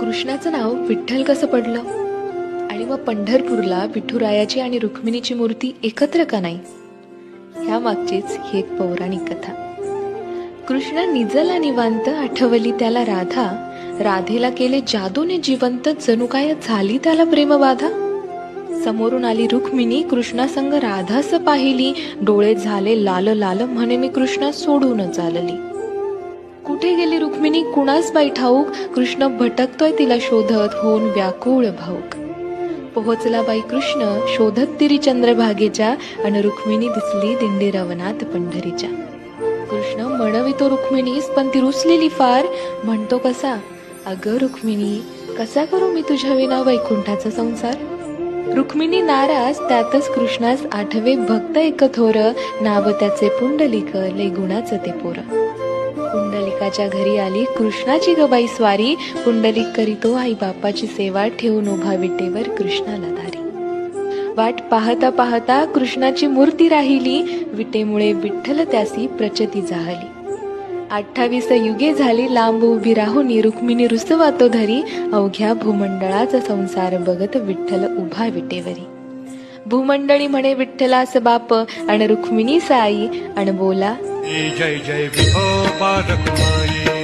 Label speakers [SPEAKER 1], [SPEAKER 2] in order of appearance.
[SPEAKER 1] कृष्णाचं नाव विठ्ठल कसं पडलं आणि मग पंढरपूरला विठुरायाची आणि रुक्मिणीची मूर्ती एकत्र का नाही, ह्या मागचीच ही एक पौराणिक कथा. कृष्ण निजला निवांत, आठवली त्याला राधा, राधेला केले जादूने जिवंत, जणू काय झाली त्याला प्रेमबाधा. समोरून आली रुक्मिणी, कृष्णासंग राधास पाहिली, डोळे झाले लाल लाल, म्हणे मी कृष्णा सोडून चालली. कुठे गेली रुक्मिणी कुणास बाई ठाऊक, कृष्ण भटकतोय तिला शोधत, होऊन व्याकुळ भाऊक. पोहोचला बाई कृष्ण शोधत तिरी चंद्रभागेच्या, अन रुक्मिणी दिसली दिंडी रवनात पंढरीच्या. कृष्ण म्हणवितो रुक्मिणीस, पण ती रुसलेली फार, म्हणतो कसा, अगं रुक्मिणी कसा करू मी तुझ्या विना वैकुंठाचा संसार. रुक्मिणी नाराज, त्यातच कृष्णास आठवे भक्त एक थोर, नाव त्याचे पुंडलिक, लय गुणाचं ते पोर. पुंडलिकाच्या घरी आली कृष्णाची गबाई स्वारी, पुंडलिक करीतो आई बापाची सेवा, ठेवून उभा विटेवर कृष्णाला धारी. वाट पाहता पाहता कृष्णाची मूर्ती राहिली, विटेमुळे विठ्ठल त्यासी प्रचती जाहली. 28 युगे झाली लांब उभी राहून, रुक्मिणी रुसवा तो धरी, अवघ्या भूमंडळाचा संसार बघत विठ्ठल उभा विटेवरी. भूमंडळी म्हणे विठ्ठलास बाप, अन रुक्मिणी साई, अन बोला
[SPEAKER 2] जय जय विठोबा रखुमाई.